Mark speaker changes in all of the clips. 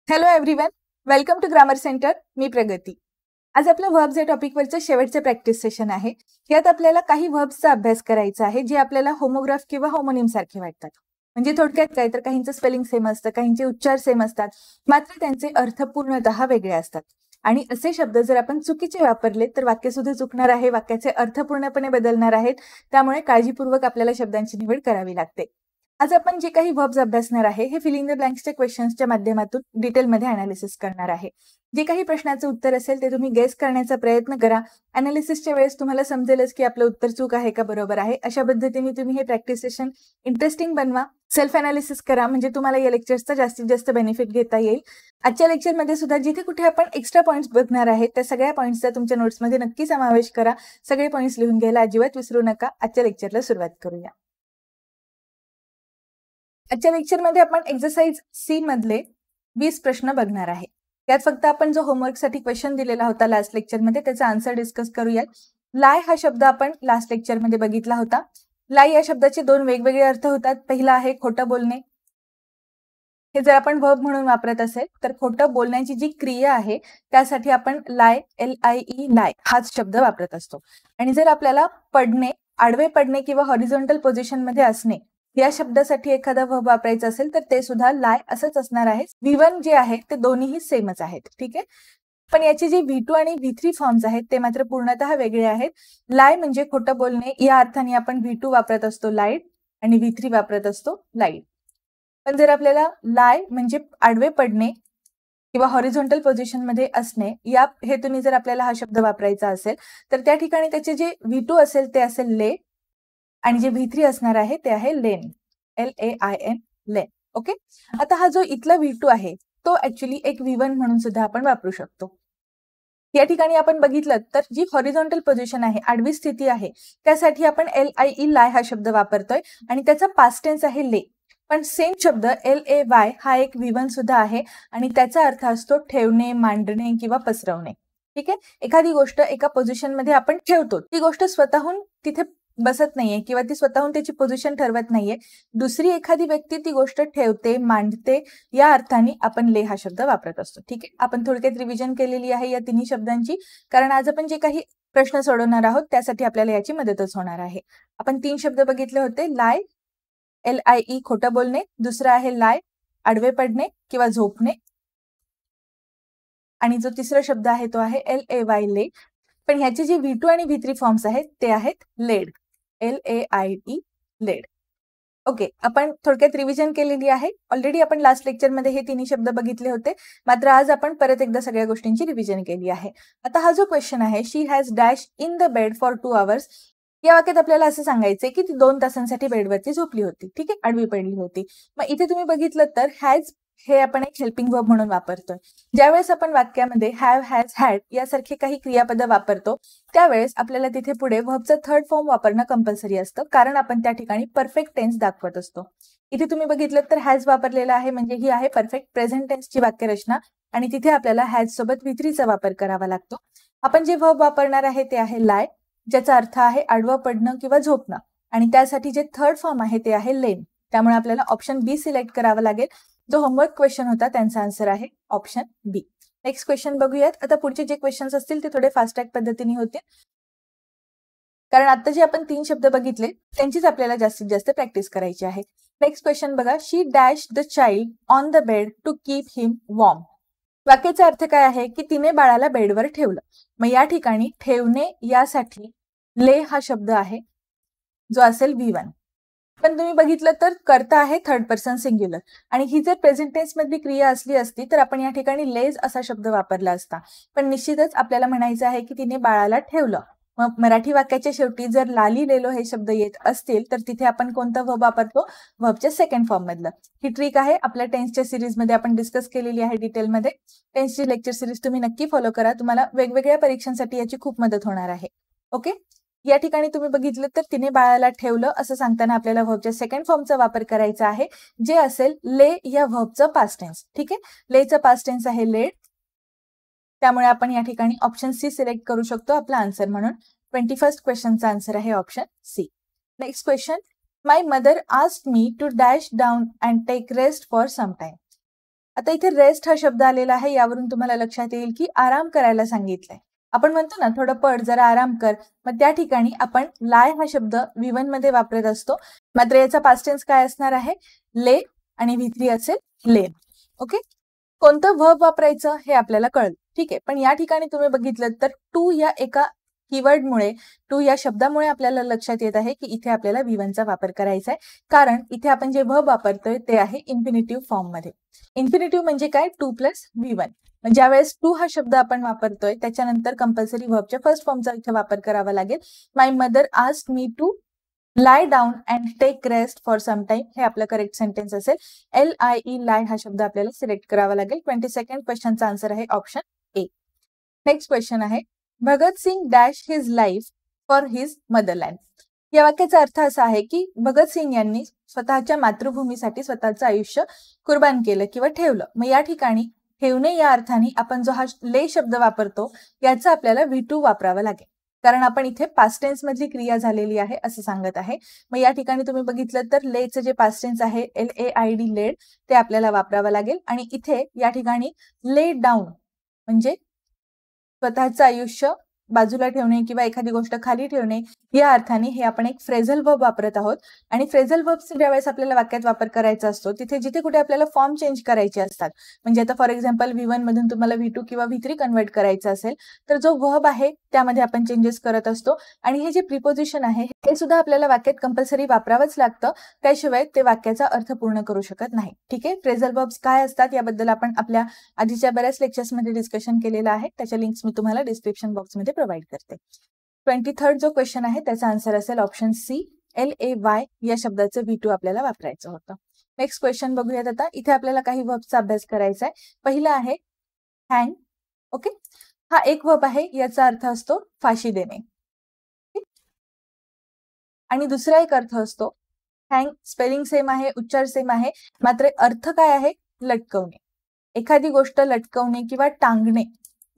Speaker 1: Hello everyone, welcome to grammar centre. मी प्रगती. आज आपलं व्हर्ब्स या टॉपिकवरचं शेवटचं प्रॅक्टिस सेशन आहे. यात आपल्याला काही व्हर्ब्सचा अभ्यास करायचा आहे जे आपल्याला होमोग्राफ किंवा होमोनिम सारखे वाटतात. म्हणजे थोडक्यात काय तर काहींचं स्पेलिंग सेम असतं, काहींचे उच्चार सेम असतात, मात्र त्यांचे अर्थ पूर्णतः वेगळे असतात. आणि असे शब्द जर आपण चुकीचे वापरले तर वाक्य सुद्धा चुकणार आहे, वाक्याचे अर्थ पूर्णपणे बदलणार आहेत. त्यामुळे काळजीपूर्वक आपल्याला शब्दांची निवड करावी लागते. आज आपण जे काही व्हर्ब्स अभ्यासणार आहे हे फिल इन द ब्लँक्सच्या क्वेश्चन्सच्या माध्यमातून डिटेलमध्ये अनालिसिस करणार आहे. जे काही प्रश्नाचं उत्तर असेल ते तुम्ही गेस करण्याचा प्रयत्न करा. अनालिसिसच्या वेळेस तुम्हाला समजेलच की आपलं उत्तर चूक आहे का बरोबर आहे. अशा पद्धतीने तुम्ही हे प्रॅक्टिस सेशन इंटरेस्टिंग बनवा, सेल्फ अनालिसिस करा, म्हणजे तुम्हाला या लेक्चर्सचा जास्तीत जास्त बेनिफिट घेता येईल. आजच्या लेक्चरमध्ये सुद्धा जिथे कुठे आपण एक्स्ट्रा पॉईंट्स बघणार आहे त्या सगळ्या पॉईंट्सचा तुमच्या नोट्समध्ये नक्की समावेश करा. सगळे पॉईंट्स लिहून घ्यायला अजिबात विसरू नका. आजच्या लेक्चरला सुरुवात करूया. आजच्या लेक्चरमध्ये आपण एक्सरसाइज सी मधले 20 प्रश्न बघणार आहे. यात फक्त आपण जो होमवर्कसाठी क्वेश्चन दिलेला होता लास्ट लेक्चरमध्ये त्याचा आन्सर डिस्कस करूयात. लाय हा शब्द आपण लास्ट लेक्चरमध्ये बघितला होता. लाय या शब्दाचे दोन वेगवेगळे अर्थ होतात. पहिला आहे खोटं बोलणे. हे जर आपण वर्ब म्हणून वापरत असेल तर खोटं बोलण्याची जी क्रिया आहे त्यासाठी आपण लाय, LIE लाय हाच शब्द वापरत असतो. आणि जर आपल्याला पडणे, आडवे पडणे किंवा हॉरिझॉन्टल पोझिशन मध्ये असणे या शब्दासाठी एखादा वर्ब वापरायचा असेल तर ते सुद्धा लाय असंच असणार आहे. V1 जे आहे ते दोन्हीही सेमच आहेत. ठीक आहे, पण याचे जे V2 आणि V3 फॉर्म्स आहेत ते मात्र पूर्णतः वेगळे आहेत. लाय म्हणजे खोटं बोलणे या अर्थाने आपण V2 वापरत असतो लाईट आणि V3 वापरत असतो लाईट. पण जर आपल्याला लाय म्हणजे आडवे पडणे किंवा हॉरिझॉन्टल पोझिशन मध्ये असणे या हेतूने जर आपल्याला हा शब्द वापरायचा असेल तर त्या ठिकाणी त्याचे जे V2 असेल ते असेल ले आणि जे V3 असणार आहे ते आहे लेन, LAIN लेन. ओके, आता हा जो इथला V2 आहे तो ऍक्च्युली एक V1 म्हणून सुद्धा आपण वापरू शकतो. या ठिकाणी आपण बघितलं तर जी हॉरिझॉन्टल पोझिशन आहे, आडवी स्थिती आहे, त्यासाठी आपण LIE लाय हा शब्द वापरतोय आणि त्याचा पास्ट टेन्स आहे ले. पण सेम शब्द LAY हा एक V1 सुद्धा आहे आणि त्याचा अर्थ असतो ठेवणे, मांडणे किंवा पसरवणे. ठीक आहे, एखादी गोष्ट एका पोझिशन मध्ये आपण ठेवतो, ती गोष्ट स्वतःहून तिथे बसत नाहीये किंवा ती स्वतःहून त्याची पोझिशन ठरवत नाहीये. दुसरी एखादी व्यक्ती ती गोष्ट ठेवते, मांडते, या अर्थाने आपण ले हा शब्द वापरत असतो. ठीक आहे, आपण थोडक्यात रिव्हिजन केलेली आहे या तिन्ही शब्दांची, कारण आज आपण जे काही प्रश्न सोडवणार आहोत त्यासाठी आपल्याला याची मदतच होणार आहे. आपण 3 शब्द बघितले होते, लाय, LIE खोटं बोलणे, दुसरा आहे लाय आडवे पडणे किंवा झोपणे, आणि जो तिसरा शब्द आहे तो आहे LAY ले. पण ह्याचे जे V2 आणि V3 फॉर्म्स आहेत ते आहेत लेड, LAID लेड. ओके, आपण थोडक्यात रिव्हिजन केलेली आहे. ऑलरेडी आपण लास्ट लेक्चरमध्ये हे तिन्ही शब्द बघितले होते, मात्र आज आपण परत एकदा सगळ्या गोष्टींची रिव्हिजन केली आहे. आता हा जो क्वेश्चन आहे, she has dash in the bed for 2 hours, या वाक्यात आपल्याला असं सांगायचंय की ती 2 तासांसाठी बेडवरती झोपली होती. ठीक आहे, आडवी पडली होती. मग इथे तुम्ही बघितलं तर हॅज हे आपण एक हेल्पिंग वर्ब म्हणून वापरतोय. ज्यावेळेस आपण वाक्यामध्ये हॅव, हॅज, हॅड यासारखे काही क्रियापद वापरतो त्यावेळेस आपल्याला तिथे पुढे व्हर्बचं थर्ड फॉर्म वापरणं कंपल्सरी असतं, कारण आपण त्या ठिकाणी परफेक्ट टेन्स दाखवत असतो. इथे तुम्ही बघितलं तर हॅज वापरलेला आहे म्हणजे ही आहे परफेक्ट प्रेझेंट टेन्सची वाक्यरचना आणि तिथे आपल्याला हॅज सोबत V3 चा वापर करावा लागतो. आपण जे वर्ब वापरणार आहे ते आहे लाय, ज्याचा अर्थ आहे आडवं पडणं किंवा झोपणं, आणि त्यासाठी जे थर्ड फॉर्म आहे ते आहे लेन. त्यामुळे आपल्याला ऑप्शन बी सिलेक्ट करावा लागेल. जो होमवर्क क्वेश्चन होता त्यांचा आन्सर आहे ऑप्शन बी. नेक्स्ट क्वेश्चन बघूयात. आता पुढचे जे क्वेश्चन्स असतील ते थोडे फास्ट ट्रॅक पद्धतीने होते, कारण आता जे आपण 3 शब्द बघितले त्यांचीच आपल्याला जास्तीत जास्त प्रॅक्टिस करायची आहे. नेक्स्ट क्वेश्चन बघा, she dash the child on the bed to keep him warm. वाक्याचा अर्थ काय आहे की तिने बाळाला बेडवर ठेवलं. मग या ठिकाणी ठेवणे यासाठी ले हा शब्द आहे जो असेल V1. पण तुम्ही बघितलं तर कर्ता आहे थर्ड पर्सन सिंग्युलर, आणि ही जर प्रेझेंट टेन्स मधली क्रिया असली असती तर आपण या ठिकाणी लेज असा शब्द वापरला असता. पण निश्चितच आपल्याला म्हणायचं आहे की तिने बाळाला ठेवलं. मग मराठी वाक्याच्या शेवटी जर लाली लेलो हे शब्द येत असतील तर तिथे आपण कोणता वर्ब वापरतो, वर्बच्या सेकंड फॉर्म मधलं. ही ट्रिक आहे आपल्या टेन्सच्या सिरीजमध्ये आपण डिस्कस केलेली आहे डिटेलमध्ये. टेन्सची लेक्चर सिरीज तुम्ही नक्की फॉलो करा, तुम्हाला वेगवेगळ्या परीक्षांसाठी याची खूप मदत होणार आहे. ओके, या ठिकाणी तुम्ही बघितलं तर तिने बाळाला ठेवलं असं सांगताना आपल्याला व्हर्बच्या सेकंड फॉर्मचा वापर करायचा आहे, जे असेल ले या व्हर्बचं पास्ट टेन्स. ठीक आहे, लेचं पास्ट टेन्स आहे लेड, त्यामुळे आपण या ठिकाणी ऑप्शन सी सिलेक्ट करू शकतो आपला आन्सर म्हणून. 21st क्वेश्चनचा आन्सर आहे option C. Next question, my mother asked me to dash down and take rest for some time. आता इथे रेस्ट हा शब्द आलेला आहे, यावरून तुम्हाला लक्षात येईल की आराम करायला सांगितलंय. आपण म्हणतो ना थोडं पड, जरा आराम कर, मग त्या ठिकाणी आपण लाय हा शब्द V1 मध्ये वापरत असतो. मात्र याचा पास्ट टेन्स काय असणार आहे? ले आणि V3 असेल लेन. ओके, कोणतं वर्ब वापरायचं हे आपल्याला कळलं. ठीक आहे, पण या ठिकाणी तुम्ही बघितलं तर टू या एका कीवर्डमुळे, टू या शब्दामुळे आपल्याला लक्षात येत आहे की इथे आपल्याला V1 चा वापर करायचा आहे, कारण इथे आपण जे वर्ब वापरतोय ते आहे इन्फिनिटिव्ह फॉर्म मध्ये. इन्फिनिटिव्ह म्हणजे काय? 2 + V1. ज्यावेळेस टू हा शब्द आपण वापरतोय त्याच्यानंतर कंपल्सरी वर्बच्या फर्स्ट फॉर्मचा इथे वापर करावा लागेल. My mother asked me to lie down and take rest for some time, हे आपलं करेक्ट सेंटेन्स असेल. LIE lie हा शब्द आपल्याला सिलेक्ट करावा लागेल. 22nd क्वेश्चनचा आन्सर आहे ऑप्शन ए. नेक्स्ट क्वेश्चन आहे, Bhagat Singh dash his life for his motherland. या वाक्याचा अर्थ असा आहे की भगत सिंग यांनी स्वतःच्या मातृभूमीसाठी स्वतःचं आयुष्य कुर्बान केलं किंवा ठेवलं. मग या ठिकाणी ठेवणे या अर्थाने आपण जो हा ले शब्द वापरतो याचा आपल्याला V2 वापरावा लागेल, कारण आपण इथे पास्ट टेन्स मधली क्रिया झालेली आहे असं सांगत आहे. मग या ठिकाणी तुम्ही बघितलं तर लेचं जे पास्ट टेन्स आहे LAID लेड, ते आपल्याला वापरावं लागेल. आणि इथे या ठिकाणी ले डाऊन म्हणजे स्वतःचं आयुष्य बाजूला ठेवणे किंवा एखादी गोष्ट खाली ठेवणे या अर्थाने हे आपण एक फ्रेझल वर्ब वापरत आहोत. आणि फ्रेझल वर्ब्स ज्यावेळेस आपल्याला वाक्यात वापर करायचा असतो तिथे जिथे कुठे आपल्याला फॉर्म चेंज करायचे असतात, म्हणजे आता फॉर एक्झाम्पल V1 मधून तुम्हाला V2 किंवा V3 कन्वर्ट करायचं असेल तर जो वर्ब आहे त्यामध्ये आपण चेंजेस करत असतो. आणि हे जे प्रिपोजिशन आहे हे सुद्धा आपल्याला वाक्यात कंपल्सरी वापरावंच लागतं, त्याशिवाय ते वाक्याचा अर्थ पूर्ण करू शकत नाही. ठीक आहे, फ्रेझल वर्ब्स काय असतात याबद्दल आपण आपल्या आधीच्या बऱ्याच लेक्चर्समध्ये डिस्कशन केलेलं आहे, त्याच्या लिंक्स मी तुम्हाला डिस्क्रिप्शन बॉक्समध्ये प्रोव्हाइड करते. 23rd जो क्वेश्चन आहे त्याचा आन्सर असेल ऑप्शन सी, LAY या शब्दाचं V2 आपल्याला वापरायचं होतं. नेक्स्ट क्वेश्चन बघूयात. आता इथे आपल्याला काही वर्बचा अभ्यास करायचा आहे. पहिला आहे हँग. ओके, हा एक वर्ब आहे, याचा अर्थ असतो फाशी देणे. आणि दुसरा एक अर्थ असतो हँग. स्पेलिंग सेम आहे, उच्चार सेम आहे, मात्र अर्थ काय आहे? लटकवणे. एखादी गोष्ट लटकवणे किंवा टांगणे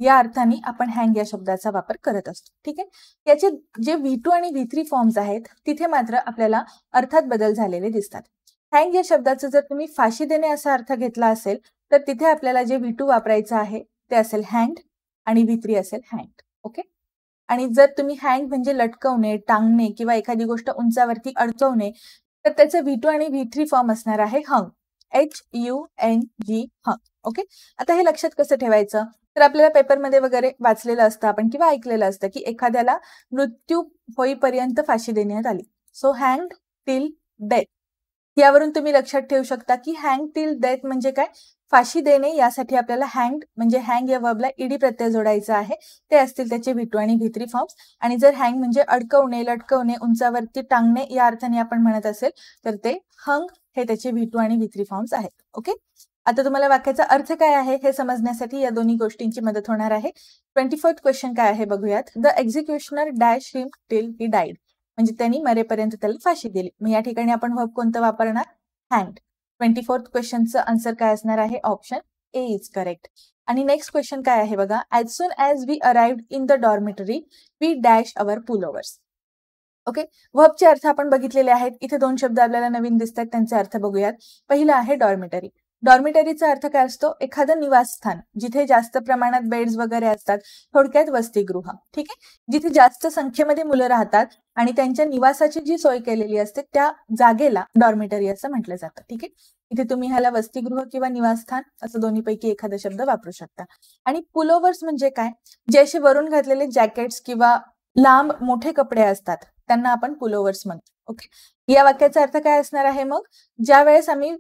Speaker 1: या अर्थाने आपण हँग या शब्दाचा वापर करत असतो. ठीक आहे, याचे जे V2 आणि V3 फॉर्म्स आहेत तिथे मात्र आपल्याला अर्थात बदल झालेले दिसतात. हँग या शब्दाचा जर तुम्ही फाशी देणे असा अर्थ घेतला असेल तर तिथे आपल्याला जे V2 वापरायचं आहे ते असेल हँग्ड आणि V3 असेल हँग्ड. ओके, आणि जर तुम्ही हँग म्हणजे लटकवणे, टांगणे किंवा एखादी गोष्ट उंचावरती अडकवणे तर त्याचं V2 आणि V3 फॉर्म असणार आहे हंग, HUNG हंग. ओके, आता हे लक्षात कसं ठेवायचं तर आपल्याला पेपरमध्ये वगैरे वाचलेलं असतं आपण किंवा ऐकलेलं असतं की एखाद्याला मृत्यू होईपर्यंत फाशी देण्यात आली, सो हँग्ड टिल डेथ. यावरून तुम्ही लक्षात ठेवू शकता की हँग टिल डेथ म्हणजे काय? फाशी देणे. यासाठी आपल्याला हँग्ड म्हणजे हँग या वर्बला ईडी प्रत्यय जोडायचा आहे, ते असतील त्याचे V2 आणि V3 फॉर्म्स. आणि जर हँग म्हणजे अडकवणे, लटकवणे, उंचावरती टांगणे या अर्थाने आपण म्हणत असेल तर ते हंग हे त्याचे V2 आणि V3 फॉर्म्स आहेत. ओके, आता तुम्हाला वाक्याचा अर्थ काय आहे हे समजण्यासाठी या दोन्ही गोष्टींची मदत होणार आहे. 24th क्वेश्चन काय आहे बघूयात. The executioner dash him till he died, म्हणजे त्यांनी मरेपर्यंत त्याला फाशी दिली. मग या ठिकाणी आपण वर्ब कोणतं वापरणार? हँग्ड. 24th क्वेश्चनचं आन्सर काय असणार आहे? Option A is correct. आणि नेक्स्ट क्वेश्चन काय आहे बघा. As soon as we arrived in the dormitory we dash our pullovers. Okay, वर्बचे अर्थ आपण बघितलेले आहेत. इथे दोन शब्द आपल्याला नवीन दिसतात, त्यांचे अर्थ बघूयात. पहिला आहे डॉर्मिटरी. डॉर्मिटरीचा अर्थ काय असतो? एखादं निवासस्थान जिथे जास्त प्रमाणात बेड्स वगैरे असतात, थोडक्यात वसतिगृह. ठीक आहे, जिथे जास्त संख्येमध्ये मुलं राहतात आणि त्यांच्या निवासाची जी सोय केलेली असते त्या जागेला डॉर्मिटरी असं म्हटलं जातं. ठीक आहे, इथे तुम्ही ह्याला वसतिगृह किंवा निवासस्थान असं दोन्हीपैकी एखादा शब्द वापरू शकता. आणि पुलोवर्स म्हणजे काय? जे असे वरून घातलेले जॅकेट्स किंवा लांब मोठे कपडे असतात त्यांना आपण पुलोवर्स म्हणतो. ओके, या वाक्याचा अर्थ काय असणार आहे मग? ज्या वेळेस आम्ही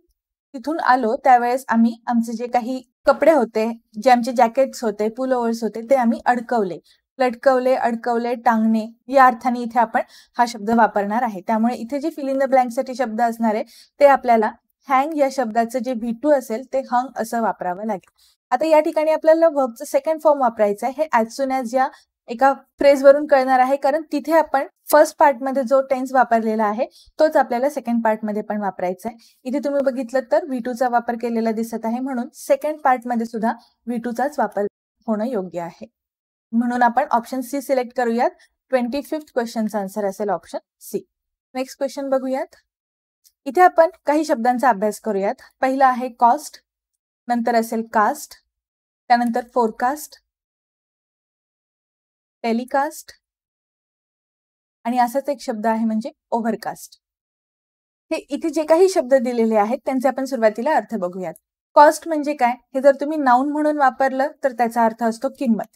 Speaker 1: तिथून आलो त्यावेळेस आम्ही आमचे जे काही कपडे होते, जे आमचे जॅकेट्स होते, पुलोवर्स होते, ते आम्ही अडकवले. लटकवले, अडकवले, टांगणे या अर्थाने इथे आपण हा शब्द वापरणार आहे. त्यामुळे इथे जे फिल इन द ब्लँक साठी शब्द असणार आहे ते आपल्याला हँग या शब्दाचं जे V2 असेल ते हंग असं वापरावं लागेल. आता या ठिकाणी आपल्याला वर्बचं सेकंड फॉर्म वापरायचं आहे. हे ॲज सून ॲज या एका फ्रेज वरून कळणार आहे, कारण तिथे आपण फर्स्ट पार्ट मध्ये जो टेन्स वापरलेला आहे तोच आपल्याला सेकंड पार्ट मध्ये पण वापरायचा आहे. इथे तुम्ही बघितलं तर V2 चा वापर केलेला दिसत आहे, म्हणून सेकंड पार्ट मध्ये सुद्धा V2 चाच वापर होणं योग्य आहे. म्हणून आपण ऑप्शन सी सिलेक्ट करूयात. 25th क्वेश्चनचा आन्सर असेल ऑप्शन सी. नेक्स्ट क्वेश्चन बघूयात. इथे आपण काही शब्दांचा अभ्यास करूयात. पहिला आहे कॉस्ट. नंतर असेल कास्ट, त्यानंतर फोरकास्ट, टेलिकास्ट आणि असाच एक शब्द आहे म्हणजे ओव्हरकास्ट. हे इथे जे काही शब्द दिलेले आहेत त्यांचे आपण सुरुवातीला अर्थ बघूयात. कॉस्ट म्हणजे काय, हे जर तुम्ही नाउन म्हणून वापरलं तर त्याचा अर्थ असतो किंमत.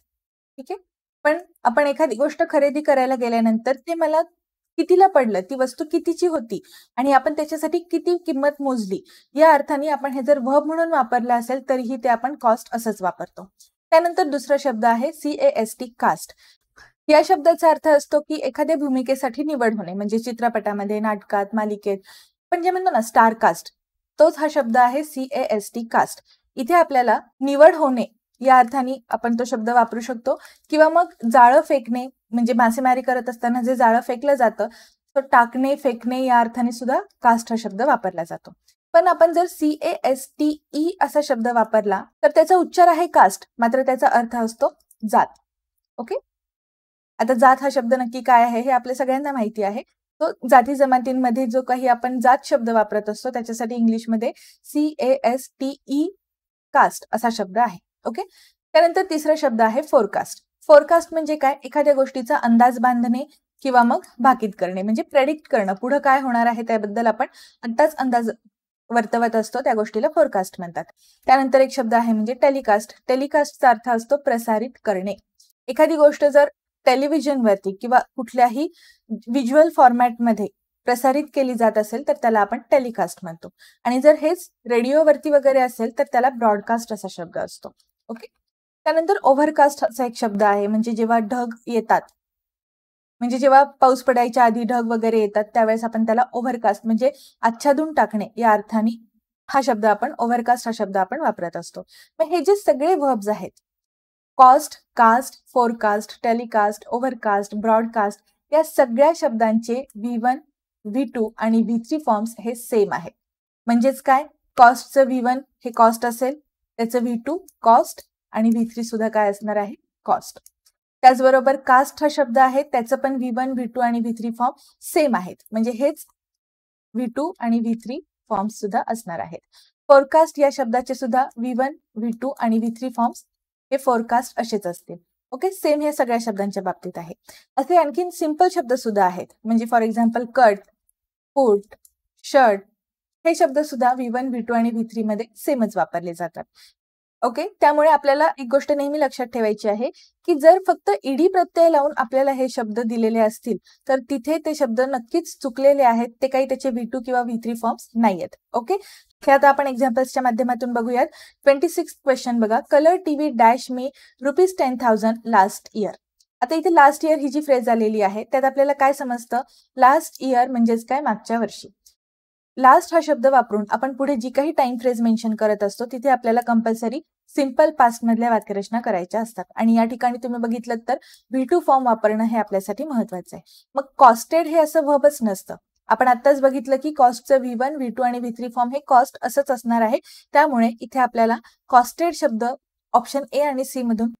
Speaker 1: ठीक आहे, पण आपण एखादी गोष्ट खरेदी करायला गेल्यानंतर ते मला कितीला पडलं, ती वस्तू कितीची होती आणि आपण त्याच्यासाठी किती किंमत मोजली, या अर्थाने आपण हे जर वर्ब म्हणून वापरलं असेल तरीही ते आपण कॉस्ट असंच वापरतो. त्यानंतर दुसरा शब्द आहे CAST, कास्ट. या शब्दाचा अर्थ असतो की एखाद्या भूमिकेसाठी निवड होणे, म्हणजे चित्रपटामध्ये, नाटकात, मालिकेत पण जे म्हणतो ना स्टार कास्ट, तोच हा शब्द आहे CAST, कास्ट. इथे आपल्याला निवड होणे या अर्थाने आपण तो शब्द वापरू शकतो, किंवा मग जाळं फेकणे, म्हणजे मासेमारी करत असताना जे जाळं फेकलं जातं तो टाकणे, फेकणे या अर्थाने सुद्धा कास्ट हा शब्द वापरला जातो. पण आपण जर CASTE असा शब्द वापरला तर त्याचा उच्चार आहे कास्ट, मात्र त्याचा अर्थ असतो जात. ओके, आता जात हा शब्द नक्की काय आहे हे आपल्या सगळ्यांना माहिती आहे. तो जाती जमातींमध्ये जो काही आपण जात शब्द वापरत असतो त्याच्यासाठी इंग्लिशमध्ये CASTE, कास्ट असा शब्द आहे. ओके, त्यानंतर तिसरा शब्द आहे फोरकास्ट. फोरकास्ट म्हणजे काय, एखाद्या गोष्टीचा अंदाज बांधणे किंवा मग भाकीत करणे, म्हणजे प्रेडिक्ट करणं, पुढे काय होणार आहे त्याबद्दल आपण आत्ताच अंदाज वर्तवत असतो, त्या गोष्टीला फोरकास्ट म्हणतात. त्यानंतर एक शब्द आहे म्हणजे टेलिकास्ट. टेलिकास्टचा अर्थ असतो प्रसारित करणे. एखादी गोष्ट जर टेलिव्हिजनवरती किंवा कुठल्याही व्हिज्युअल फॉर्मॅटमध्ये प्रसारित केली जात असेल तर त्याला आपण टेलिकास्ट म्हणतो, आणि जर हेच रेडिओवरती वगैरे असेल तर त्याला ब्रॉडकास्ट असा शब्द असतो. ओके, त्यानंतर ओव्हरकास्ट असा एक शब्द आहे, म्हणजे जेव्हा ढग येतात, म्हणजे जेव्हा पाऊस पडायच्या आधी ढग वगैरे येतात त्यावेळेस आपण त्याला ओव्हरकास्ट म्हणजे आच्छादून टाकणे या अर्थाने हा शब्द आपण ओव्हरकास्ट हा शब्द आपण वापरत असतो. मग हे जे सगळे वर्ब्स आहेत, cost, cast, forecast, telecast, overcast, broadcast, या सगळ्या शब्दांचे V1, V2 आणि V3 फॉर्म्स हे सेम आहेत. म्हणजेच काय, कॉस्टचं V1 हे कॉस्ट असेल, त्याचं V2 कॉस्ट आणि V3 सुद्धा काय असणार आहे, कॉस्ट. त्याचबरोबर कास्ट हा शब्द आहे, त्याचं पण V1, V2 आणि V3 फॉर्म सेम आहेत, म्हणजे हेच V2 आणि V3 फॉर्म्स सुद्धा असणार आहेत. फोरकास्ट या शब्दाचे सुद्धा V1, V2 आणि V3 फॉर्म्स हे फोरकास्ट असेच असतील. ओके, सेम हे सगळ्या शब्दांच्या बाबतीत आहे. असे आणखीन सिंपल शब्द सुद्धा आहेत, म्हणजे for example cut, put, shirt हे शब्द सुद्धा V1, V2 आणि V3 मध्ये सेमच वापरले जातात. ओके, त्यामुळे आपल्याला एक गोष्ट नेहमी लक्षात ठेवायची आहे की जर फक्त ईडी प्रत्यय लावून आपल्याला हे शब्द दिलेले असतील तर तिथे ते शब्द नक्कीच चुकलेले आहेत, ते काही त्याचे V2 किंवा V3 फॉर्म्स नाहीयेत. ओके, हे आता आपण एक्झाम्पल्सच्या माध्यमातून बघूयात. 26 क्वेश्चन बघा, कलर टीव्ही डॅश मी ₹10,000 लास्ट इयर. आता इथे लास्ट इयर ही जी फ्रेज आलेली आहे त्यात आपल्याला काय समजतं, लास्ट इयर म्हणजेच काय, मागच्या वर्षी. लास्ट हा शब्द वापरून आपण पुढे जी काही टाइम फ्रेज मेन्शन करत असतो तिथे आपल्याला कंपल्सरी सिंपल पास्ट मधल्या वाक्यरचना करायच्या असतात, आणि या ठिकाणी तुम्ही बघितलं तर V2 फॉर्म वापरणं हे आपल्यासाठी महत्वाचं आहे. मग कॉस्टेड हे असं वर्बच नसतं. आपण आत्ताच बघितलं की कॉस्टचं V1, V2 आणि V3 फॉर्म हे कॉस्ट असंच असणार आहे, त्यामुळे इथे आपल्याला कॉस्टेड शब्द ऑप्शन A आणि C मधून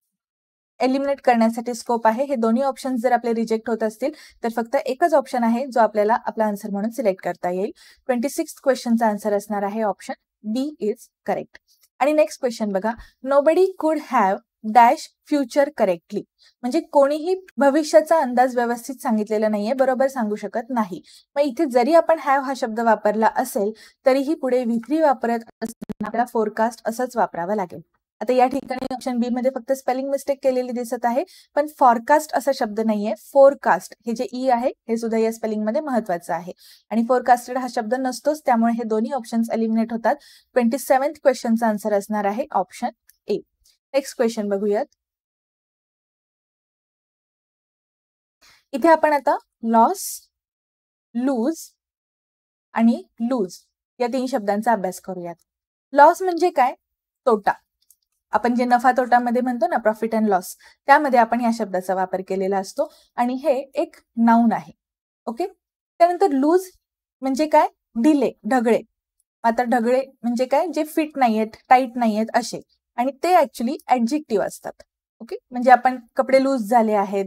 Speaker 1: एलिमिनेट करण्यासाठी स्कोप आहे. हे दोन्ही ऑप्शन जर आपले रिजेक्ट होत असतील तर फक्त एकच ऑप्शन आहे जो आपल्याला आपला आन्सर म्हणून सिलेक्ट करता येईल. 26 क्वेश्चनचा आन्सर असणार आहे ऑप्शन B इज करेक्ट. आणि नेक्स्ट क्वेश्चन बघा, नोबडी कुड हॅव डॅश फ्युचर करेक्टली. म्हणजे कोणीही भविष्याचा अंदाज व्यवस्थित सांगितलेला नाहीये, बरोबर सांगू शकत नाही. मग इथे जरी आपण हॅव हा शब्द वापरला असेल तरीही पुढे V3 वापरत असताना आपल्याला फोरकास्ट असंच वापरावं लागेल. आता या ठिकाणी ऑप्शन बी मध्ये फक्त स्पेलिंग मिस्टेक केलेली दिसत आहे, पण फॉरकास्ट असा शब्द नाहीये, फोरकास्ट. हे जे ई आहे हे सुद्धा या स्पेलिंग मध्ये महत्वाचं आहे, आणि फोरकास्टेड हा शब्द नसतोच, त्यामुळे हे दोन्ही ऑप्शन्स एलिमिनेट होतात. 27th क्वेश्चनचा आन्सर असणार आहे ऑप्शन ए. नेक्स्ट क्वेश्चन बघूयात. इथे आपण आता लॉस, लूज आणि लूज या 3 शब्दांचा अभ्यास करूयात. लॉस म्हणजे काय, तोटा. आपण जे नफा तोटामध्ये म्हणतो ना, प्रॉफिट अँड लॉस, त्यामध्ये आपण या शब्दाचा वापर केलेला असतो, आणि हे एक नाउन आहे. ओके, त्यानंतर लूज म्हणजे काय, ढिले, ढगळे. आता ढगळे म्हणजे काय, जे फिट नाहीयेत, टाईट नाहीयेत असे, आणि ते ऍक्च्युली ऍडजेक्टिव्ह असतात. ओके, म्हणजे आपण कपडे लूज झाले आहेत,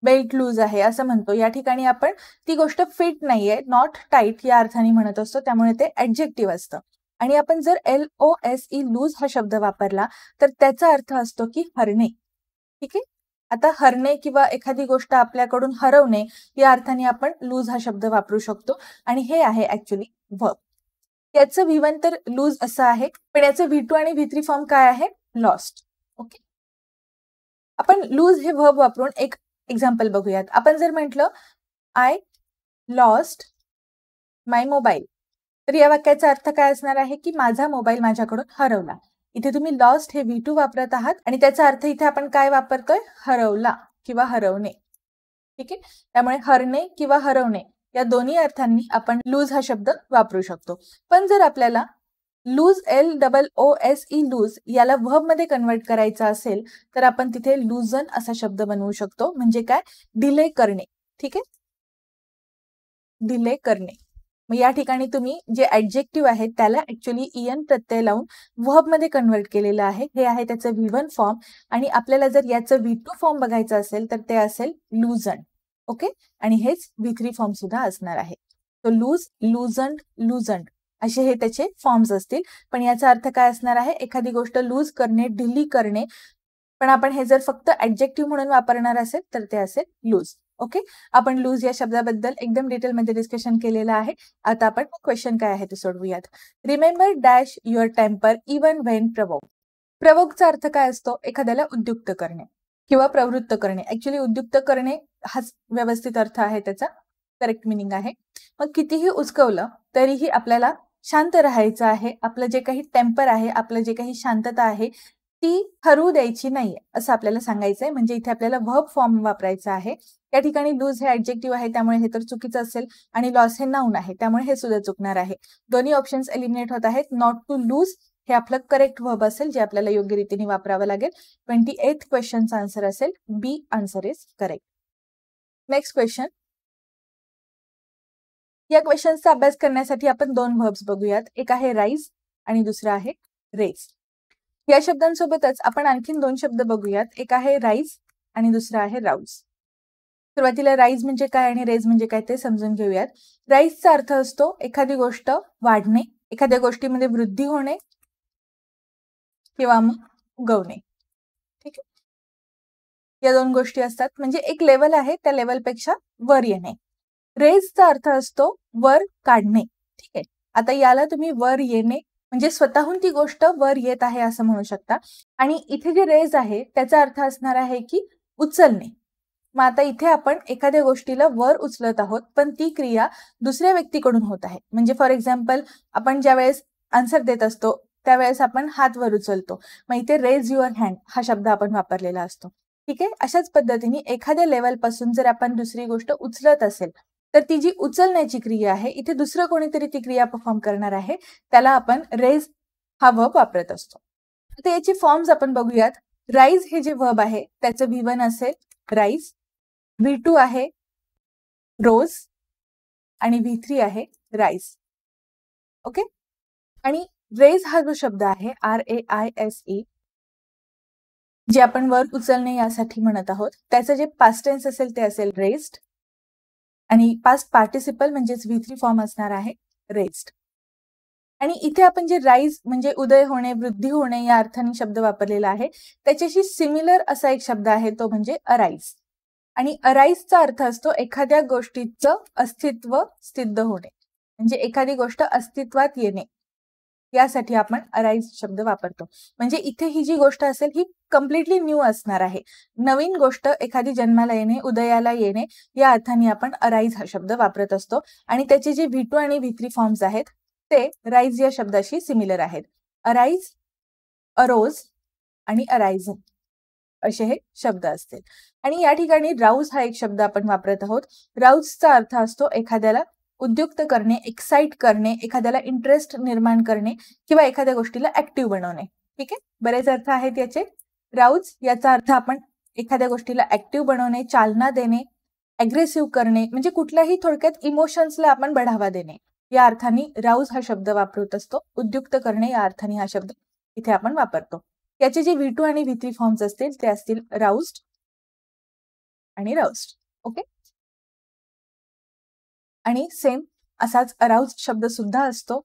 Speaker 1: बेल्ट लूज आहे असं म्हणतो. या ठिकाणी आपण ती गोष्ट फिट नाहीये, नॉट टाईट या अर्थाने म्हणत असतो, त्यामुळे ते ऍडजेक्टिव्ह असतं. आणि आपण जर LOSE लूज हा शब्द वापरला तर त्याचा अर्थ असतो की हरणे. ठीक आहे. आता हरणे किंवा एखादी गोष्ट आपल्याकडून हरवणे या अर्थाने आपण लूज हा शब्द वापरू शकतो आणि हे आहे ऍक्च्युली वर्ब. याचं V1 तर लूज असं आहे, पण याचं V2 आणि V3 फॉर्म काय आहे? लॉस्ट. ओके. आपण लूज हे वर्ब वापरून एक एक्झाम्पल बघूयात. आपण जर म्हटलं आय लॉस्ट माय मोबाईल, तर या वाक्याचा अर्थ काय असणार आहे की माझा मोबाईल माझ्याकडून हरवला. इथे तुम्ही लॉस्ट हे V2 वापरत आहात आणि त्याचा अर्थ इथे आपण काय वापरतोय? हरवला किंवा हरवणे. ठीक आहे. त्यामुळे हरणे किंवा हरवणे या दोन्ही अर्थांनी आपण लूज हा शब्द वापरू शकतो. पण जर आपल्याला लूज LOOSE लूज याला वर्ब मध्ये कन्वर्ट करायचा असेल तर आपण तिथे लूजन असा शब्द बनवू शकतो. म्हणजे काय? डिले करणे. ठीक आहे. डिले करणे. मग या ठिकाणी तुम्ही जे ऍडजेक्टिव्ह आहे त्याला ऍक्च्युली EN प्रत्यय लावून वर्ब मध्ये कन्वर्ट केलेलं आहे. हे आहे त्याचं V1 फॉर्म आणि आपल्याला जर याचं V2 फॉर्म बघायचं असेल तर ते असेल लूजन. ओके. आणि हेच V3 फॉर्म सुद्धा असणार आहे. तो लूज, लूजंड, लूजंड असे हे त्याचे फॉर्म्स असतील. पण याचा अर्थ काय असणार आहे? एखादी गोष्ट लूज करणे, ढिली करणे. पण आपण हे जर फक्त ऍडजेक्टिव्ह म्हणून वापरणार असेल तर ते असेल लूज. ओके. आपण लूज या शब्दाबद्दल एकदम डिटेलमध्ये डिस्कशन केलेलं आहे. आता आपण क्वेश्चन काय आहे ते सोडवूयात. Remember dash your temper even when provoke. प्रवोकचा अर्थ काय असतो? एखाद्याला उद्युक्त करणे किंवा प्रवृत्त करणे. ऍक्च्युली उद्युक्त करणे हाच व्यवस्थित अर्थ आहे, त्याचा करेक्ट मिनिंग आहे. मग कितीही उचकवलं तरीही आपल्याला शांत राहायचं आहे. आपलं जे काही टेम्पर आहे, आपलं जे काही शांतता आहे ती हरवू द्यायची नाहीये असं आपल्याला सांगायचंय. म्हणजे इथे आपल्याला वर्ब फॉर्म वापरायचा आहे. या ठिकाणी लूज हे ऍडजेक्टिव्ह आहे त्यामुळे हे तर चुकीचं असेल आणि लॉस हे नाऊन आहे त्यामुळे हे सुद्धा चुकणार आहे. दोन्ही ऑप्शन्स एलिमिनेट होत आहेत. नॉट टू लूज हे आपलं करेक्ट वर्ब असेल जे आपल्याला योग्य रीतीने वापरावं लागेल. 28th क्वेश्चनचा आन्सर असेल B. Answer is correct. Next question. या क्वेश्चनचा अभ्यास करण्यासाठी आपण दोन वर्ब्स बघूयात. एक आहे राईज आणि दुसरा आहे रेज. या शब्दांसोबतच आपण आणखीन दोन शब्द बघूयात. एक आहे राईज आणि दुसरा आहे राऊज. सुरुवातीला राईज म्हणजे काय आणि रेज म्हणजे काय ते समजून घेऊयात. राईजचा अर्थ असतो एखादी गोष्ट वाढणे, एखाद्या गोष्टीमध्ये वृद्धी होणे किंवा मग उगवणे. ठीक आहे. या दोन गोष्टी असतात. म्हणजे एक लेवल आहे त्या लेवलपेक्षा वर येणे. रेजचा अर्थ असतो वर काढणे. ठीक आहे. आता याला तुम्ही वर येणे म्हणजे स्वतःहून ती गोष्ट वर येत आहे असं म्हणू शकता. आणि इथे जे रेज आहे त्याचा अर्थ असणार आहे की उचलणे. मग आता इथे आपण एखाद्या गोष्टीला वर उचलत आहोत पण ती क्रिया दुसऱ्या व्यक्तीकडून होत आहे. म्हणजे फॉर एक्झाम्पल आपण ज्या वेळेस आन्सर देत असतो त्यावेळेस आपण हात वर उचलतो. मग इथे रेज युअर हँड हा शब्द आपण वापरलेला असतो. ठीक आहे. अशाच पद्धतीने एखाद्या लेवल पासून जर आपण दुसरी गोष्ट उचलत असेल तर ती जी उचलण्याची क्रिया आहे इथे दुसरं कोणीतरी ती क्रिया परफॉर्म करणार आहे त्याला आपण रेज हा वर्ब वापरत असतो. आता याचे फॉर्म्स आपण बघूयात. राईज हे जे वर्ब आहे त्याचं V1 असेल राईज, V2 आहे रोज आणि V3 आहे राईज. ओके. आणि रेज हा जो शब्द आहे RAISE जे आपण वर उचलणे यासाठी म्हणत आहोत त्याचं जे पास्ट टेन्स असेल ते असेल रेज्ड आणि पास्ट पार्टिसिपल म्हणजेच V3 फॉर्म असणार आहे रेज्ड. आणि इथे आपण जे राईज म्हणजे उदय होणे, वृद्धी होणे या अर्थाने शब्द वापरलेला आहे त्याच्याशी सिमिलर असा एक शब्द आहे तो म्हणजे अराईज. आणि अराईजचा अर्थ असतो एखाद्या गोष्टीचं अस्तित्व सिद्ध होणे. म्हणजे एखादी गोष्ट अस्तित्वात येणे यासाठी आपण अराईज शब्द वापरतो. म्हणजे इथे ही जी गोष्ट असेल ही कम्प्लिटली न्यू असणार आहे. नवीन गोष्ट एखादी जन्माला येणे, उदयाला येणे या अर्थाने आपण अराईज हा शब्द वापरत असतो. आणि त्याचे जे V2 आणि V3 फॉर्म्स आहेत ते राईज या शब्दाशी सिमिलर आहेत. अराईज, अरोज आणि अरायझन असे हे शब्द असतील. आणि या ठिकाणी राऊज हा एक शब्द आपण वापरत आहोत. राऊजचा अर्थ असतो एखाद्याला उद्युक्त करणे, एक्साइट करणे, एखाद्याला इंटरेस्ट निर्माण करणे किंवा एखाद्या गोष्टीला ऍक्टिव्ह बनवणे. ठीक आहे. बरेच अर्थ आहेत याचे. राऊज याचा अर्थ आपण एखाद्या गोष्टीला ऍक्टिव्ह बनवणे, चालना देणे, अग्रेसिव्ह करणे म्हणजे कुठल्याही थोडक्यात इमोशन्सला आपण बढावा देणे या अर्थाने राऊज हा शब्द वापरत असतो. उद्युक्त करणे या अर्थाने हा शब्द इथे आपण वापरतो. याचे जे V2 आणि V3 फॉर्म्स असतील ते असतील राऊज्ड आणि राऊज्ड. ओके. आणि सेम असाच अराउज शब्द सुद्धा असतो.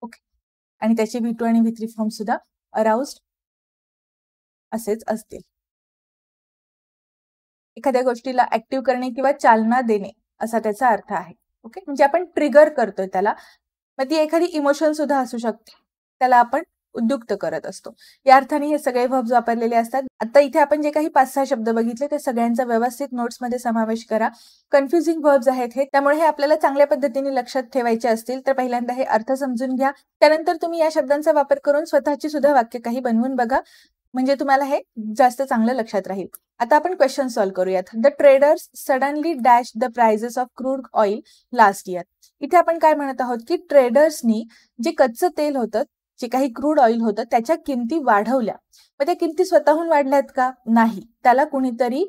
Speaker 1: ओके. आणि त्याचे V2 आणि V3 फॉर्म सुद्धा अराउज्ड असेच असतील. एखाद्या गोष्टीला ऍक्टिव्ह करणे किंवा चालना देणे असा त्याचा अर्थ आहे. ओके, म्हणजे आपण ट्रिगर करतोय त्याला. मग ती एखादी इमोशन सुद्धा असू शकते, त्याला आपण उद्युक्त करत असतो. या अर्थाने हे सगळे वर्ब्स वापरलेले असतात. आता इथे आपण जे काही 5-6 शब्द बघितले ते सगळ्यांचा व्यवस्थित नोट्समध्ये समावेश करा. कन्फ्युजिंग वर्ब्स आहेत हे, त्यामुळे हे आपल्याला चांगल्या पद्धतीने लक्षात ठेवायचे असतील तर पहिल्यांदा हे अर्थ समजून घ्या. त्यानंतर तुम्ही या शब्दांचा वापर करून स्वतःची सुद्धा वाक्य काही बनवून बघा, म्हणजे तुम्हाला हे जास्त चांगलं लक्षात राहील. आता आपण क्वेश्चन सॉल्व्ह करूयात. The traders suddenly dash the prices of crude oil last year. इथे आपण काय म्हणत आहोत की ट्रेडर्सनी जे कच्चं तेल होतं, जे काही क्रूड ऑइल होतं, त्याच्या किमती वाढवल्या. मग त्या किमती स्वतःहून वाढल्यात का? नाही, त्याला कुणीतरी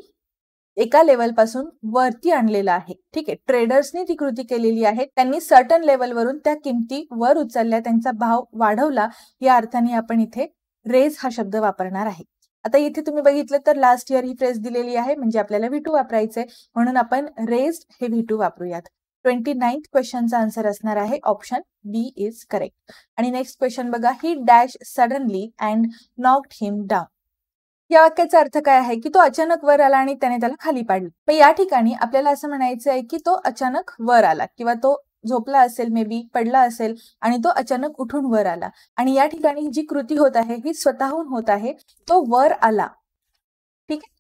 Speaker 1: एका लेवल पासून वरती आणलेलं आहे. ठीक आहे, ट्रेडर्सनी ती कृती केलेली आहे. त्यांनी सर्टन लेवलवरून त्या किमती वर उचलल्या, त्यांचा भाव वाढवला. या अर्थाने आपण इथे रेज हा शब्द वापरणार आहे. आता इथे तुम्ही बघितलं तर लास्ट इयर ही फ्रेज दिलेली आहे, म्हणजे आपल्याला V2 वापरायचंय, म्हणून आपण रेज्ड हे V2 वापरूयात. 29th क्वेश्चनचा आन्सर असणार आहे ऑप्शन बी इज करेक्ट. आणि नेक्स्ट क्वेश्चन बघा. He dash suddenly and knocked him down. या वाक्याचा अर्थ काय आहे की तो अचानक वर आला आणि त्याने त्याला खाली पाडलं. पण या ठिकाणी आपल्याला असं म्हणायचं आहे की तो अचानक वर आला, किंवा तो झोपला असेल, मे बी पडला असेल आणि तो अचानक उठून वर आला. आणि या ठिकाणी जी कृती होत आहे ही स्वतःहून होत आहे. तो वर आला. ठीक आहे,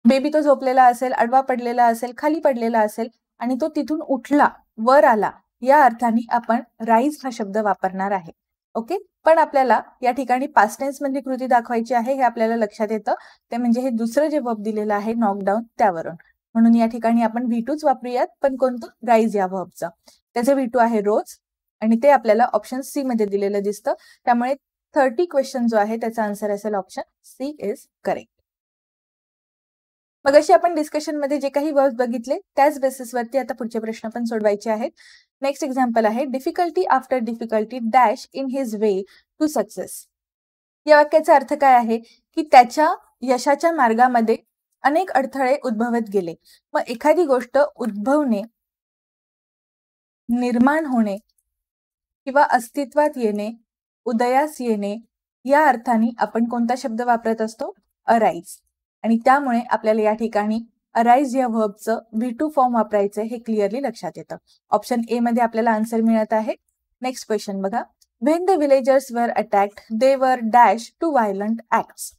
Speaker 1: बेबी तो झोपलेला असेल, आडवा पडलेला असेल, खाली पडलेला असेल आणि तो तिथून उठला, वर आला. या अर्थाने आपण राईज हा शब्द वापरणार आहे. ओके, पण आपल्याला या ठिकाणी पास्ट टेन्स मध्ये कृती दाखवायची आहे हे आपल्याला लक्षात येतं. ते म्हणजे हे दुसरं जे वर्ब दिलेलं आहे नॉकडाऊन त्यावरून. म्हणून या ठिकाणी आपण V2च वापरूयात, पण कोणतं? राईज या वर्बचं. त्याचे V2 आहे रोज, आणि ते आपल्याला ऑप्शन सी मध्ये दिलेलं दिसतं. त्यामुळे 30 क्वेश्चन जो आहे त्याचा आन्सर असेल ऑप्शन सी इज करेक्ट. मग अशी आपण डिस्कशन मध्ये जे काही वर्ब्स बघितले त्याच बेसिसवरती आता पुढचे प्रश्न पण सोडवायचे आहेत. नेक्स्ट एक्झाम्पल आहे. Difficulty after difficulty dash in his way to success. या वाक्याचा अर्थ काय आहे की त्याच्या यशाच्या मार्गामध्ये अनेक अडथळे उद्भवत गेले. मग एखादी गोष्ट उद्भवणे, निर्माण होणे किंवा अस्तित्वात येणे, उदयास येणे, या अर्थाने आपण कोणता शब्द वापरत असतो? अराईज. आणि त्यामुळे आपल्याला या ठिकाणी अराईज या वर्बचं V2 फॉर्म वापरायचं हे क्लिअरली लक्षात येतं. ऑप्शन ए मध्ये आपल्याला आन्सर मिळत आहे. नेक्स्ट क्वेश्चन बघा. व्हेन द विलेजर्स वर अटॅक्ड दे वर डॅश टू व्हायलंट ऍक्ट्स.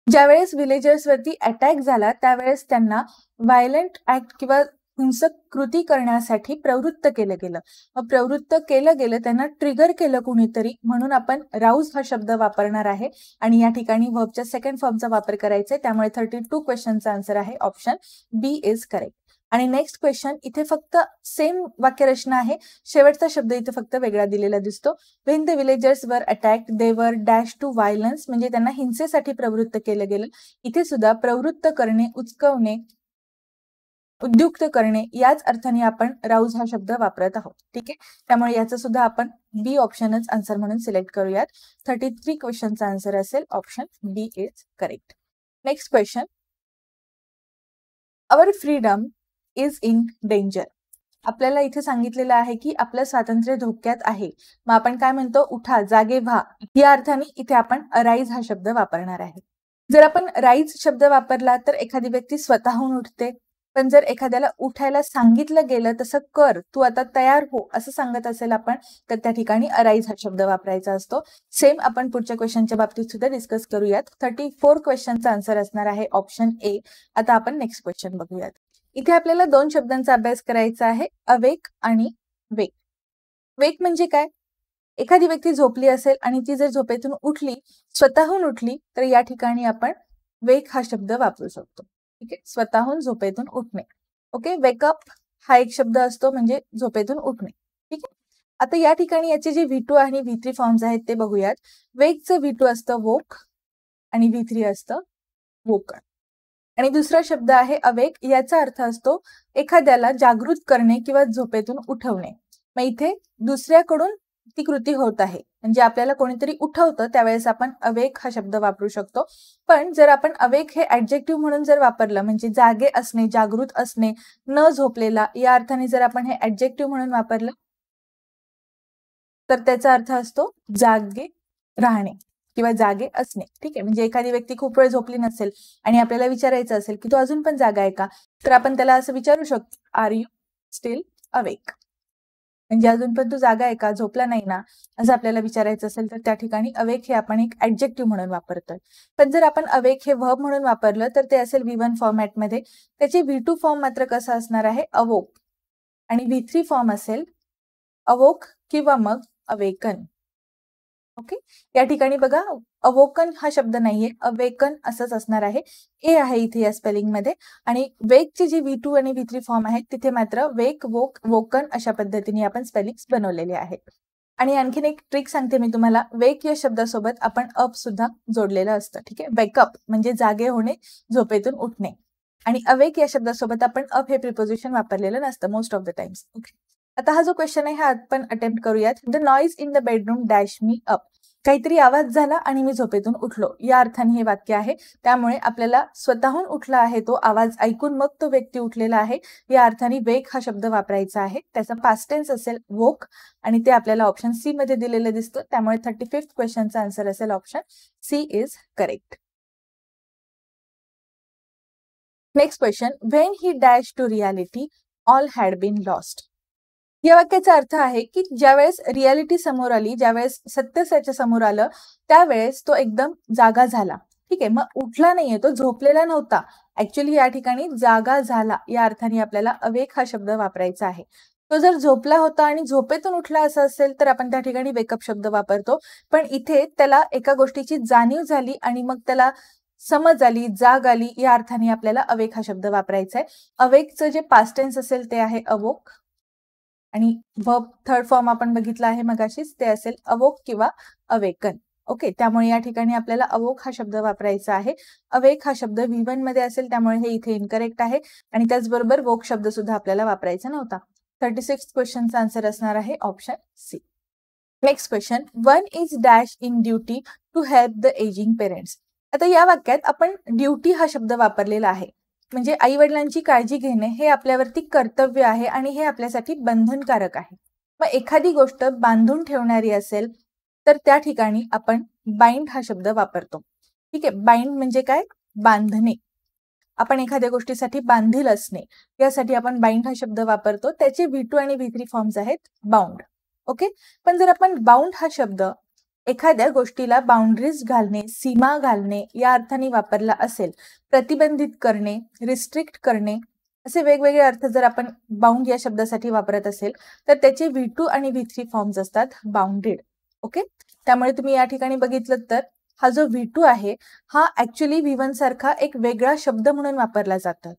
Speaker 1: ज्यावेळेस विलेजर्स वरती अटॅक झाला त्यावेळेस त्यांना व्हायलंट ऍक्ट किंवा हिंसक कृती करण्यासाठी प्रवृत्त केलं गेलं. मग प्रवृत्त केलं गेलं, त्यांना ट्रिगर केलं कुणीतरी, म्हणून आपण राऊज हा शब्द वापरणार आहे. आणि या ठिकाणी वर्बच्या सेकंड फॉर्मचा वापर करायचा आहे. त्यामुळे 32 क्वेश्चनचा आन्सर आहे ऑप्शन बी इज करेक्ट. आणि नेक्स्ट क्वेश्चन, इथे फक्त सेम वाक्यरचना आहे, शेवटचा शब्द इथे फक्त वेगळा दिलेला दिसतो. व्हेन द विलेजर्स वर अटॅक्ड दे वर डॅश टू व्हायलन्स, म्हणजे त्यांना हिंसेसाठी प्रवृत्त केलं गेलं. इथे सुद्धा प्रवृत्त करणे, उचकवणे, उद्युक्त करणे याच अर्थाने आपण राऊज हा शब्द वापरत आहोत. ठीक आहे, त्यामुळे याचं सुद्धा आपण बी ऑप्शनच आन्सर म्हणून सिलेक्ट करूयात. 33 क्वेश्चनचा आन्सर असेल option B is correct. Next question. Our freedom is in danger. आपल्याला इथे सांगितलेलं आहे की आपलं स्वातंत्र्य धोक्यात आहे. मग आपण काय म्हणतो? उठा, जागे व्हा. या अर्थाने इथे आपण अराईज हा शब्द वापरणार आहे. जर आपण राईज शब्द वापरला तर एखादी व्यक्ती स्वतःहून उठते, पण जर एखाद्याला उठायला सांगितलं गेलं, तसं कर, तू आता तयार हो, असं सांगत असेल आपण, तर त्या ठिकाणी अराईज हा शब्द वापरायचा असतो. सेम आपण पुढच्या क्वेश्चनच्या बाबतीत सुद्धा डिस्कस करूयात. 34 क्वेश्चनचा आन्सर असणार आहे ऑप्शन ए. आता आपण नेक्स्ट क्वेश्चन बघूयात. इथे आपल्याला 2 शब्दांचा अभ्यास करायचा आहे, अवेक आणि वेक. वेक म्हणजे काय? एखादी व्यक्ती झोपली असेल आणि ती जर झोपेतून उठली, स्वतःहून उठली, तर या ठिकाणी आपण वेक हा शब्द वापरू शकतो. ठीक आहे, स्वतःहून झोपेतून उठणे. ओके, वेकअप हा एक शब्द असतो, म्हणजे झोपेतून उठणे. ठीक आहे, आता या ठिकाणी याचे जे V2 आणि V3 फॉर्म्स आहेत ते बघूयात. वेकचं V2 असतं वोक आणि V3 असतं वोकन. आणि दुसरा शब्द आहे अवेक. याचा अर्थ असतो एखाद्याला जागृत करणे किंवा झोपेतून उठवणे. मग इथे दुसऱ्याकडून ती कृती होत आहे, म्हणजे आपल्याला कोणीतरी उठवतं, त्यावेळेस आपण अवेक हा शब्द वापरू शकतो. पण जर आपण अवेक हे ऍडजेक्टिव्ह म्हणून जर वापरलं, म्हणजे जागे असणे, जागृत असणे, न झोपलेला, या अर्थाने जर आपण हे ऍडजेक्टिव्ह म्हणून वापरलं तर त्याचा अर्थ असतो जागे राहणे किंवा जागे असणे. ठीक आहे, म्हणजे एखादी व्यक्ती खूप वेळ झोपली नसेल आणि आपल्याला विचारायचं असेल की तो अजून पण जागा आहे का, तर आपण त्याला असं विचारू शकतो, आर यू स्टील अवेक? म्हणजे अजून पण तू जागा आहे का, झोपला नाही ना, असं आपल्याला विचारायचं असेल तर त्या ठिकाणी अवेक हे आपण एक ऍडजेक्टिव्ह म्हणून वापरतोय. पण जर आपण अवेक हे व्हर्ब म्हणून वापरलं तर ते असेल V1 फॉर्मॅटमध्ये. त्याची V2 फॉर्म मात्र कसा असणार आहे, अवोक. आणि V3 फॉर्म असेल अवोक किंवा मग अवेकन. ओके, या ठिकाणी बघा अवोकन हा शब्द नाहीये, अवेकन असंच असणार आहे. ए आहे इथे या स्पेलिंग मध्ये. आणि वेकची जी V2 आणि V3 फॉर्म आहेत तिथे मात्र वेक, वोक, वोकन अशा पद्धतीने आपण स्पेलिंग्स बनवलेले आहेत. आणि आणखीन एक ट्रिक सांगते मी तुम्हाला, वेक या शब्दासोबत आपण अप सुद्धा जोडलेलं असतं. ठीक आहे, वेकअप म्हणजे जागे होणे, झोपेतून उठणे. आणि अवेक या शब्दासोबत आपण अप हे प्रिपोजिशन वापरलेलं नसतं most of the times. Okay, आता हा जो क्वेश्चन आहे हा आपण अटेम्प्ट करूयात. The noise in the bedroom dash me up. काहीतरी आवाज झाला आणि मी झोपेतून उठलो, या अर्थाने हे वाक्य आहे. त्यामुळे आपल्याला स्वतःहून उठला आहे तो आवाज ऐकून मग तो व्यक्ती उठलेला आहे, या अर्थाने वेक हा शब्द वापरायचा आहे. त्याचा पास्ट टेन्स असेल वोक आणि ते आपल्याला ऑप्शन सी मध्ये दिलेलं दिसतं. त्यामुळे 35th क्वेश्चनचा आन्सर असेल option C is correct. Next question, when he dash to reality all had been lost. या वाक्याचा अर्थ आहे की ज्यावेळेस रियालिटी समोर आली, ज्यावेळेस सत्य त्याच्या समोर आलं, त्यावेळेस तो एकदम जागा झाला. ठीक आहे, मग उठला नाहीये, तो झोपलेला नव्हता. ऍक्च्युअली या ठिकाणी जागा झाला या अर्थाने आपल्याला अवेक हा शब्द वापरायचा आहे. तो जर झोपला होता आणि झोपेतून उठला असं असेल तर आपण त्या ठिकाणी वेकअप शब्द वापरतो. पण इथे त्याला एका गोष्टीची जाणीव झाली आणि मग त्याला समज आली, जाग आली, या अर्थाने आपल्याला अवेक हा शब्द वापरायचा आहे. अवेकचं जे पास्ट टेन्स असेल ते आहे अवोक आणि वर्ब थर्ड फॉर्म आपण बघितला आहे मगाशीच, ते असेल अवोक किंवा अवेकन. ओके, त्यामुळे या ठिकाणी आपल्याला अवोक हा शब्द वापरायचा आहे. अवेक हा शब्द V1 मध्ये असेल त्यामुळे हे इथे इनकरेक्ट आहे. आणि त्याचबरोबर वोक शब्द सुद्धा आपल्याला वापरायचा नव्हता. 36th क्वेश्चनचा आन्सर असणार आहे option C. Next question, one is dash in duty to help the ageing parents. आता या वाक्यात आपण ड्युटी हा शब्द वापरलेला आहे. म्हणजे आई वडिलांची काळजी घेणे हे आपल्यावरती कर्तव्य आहे आणि हे आपल्यासाठी बंधनकारक आहे. मग एखादी गोष्ट बांधून ठेवणारी असेल तर त्या ठिकाणी आपण बाइंड हा शब्द वापरतो. ठीक आहे, बाइंड म्हणजे काय, बांधणे. आपण एखाद्या गोष्टीसाठी बांधील असणे, यासाठी आपण बाइंड हा शब्द वापरतो. त्याचे V2 आणि V3 फॉर्म्स आहेत बाउंड. ओके, पण जर आपण बाउंड हा शब्द एखाद्या गोष्टीला बाउंड्रीज घालणे, सीमा घालणे या अर्थाने वापरला असेल, प्रतिबंधित करणे, रिस्ट्रिक्ट करणे, असे वेगवेगळे अर्थ जर आपण बाउंड या शब्दासाठी वापरत असेल तर त्याचे V2 आणि V3 फॉर्म्स असतात बाउंडेड. ओके, त्यामुळे तुम्ही या ठिकाणी बघितलं तर हा जो V2 आहे हा ऍक्च्युअली V1 सारखा एक वेगळा शब्द म्हणून वापरला जातो.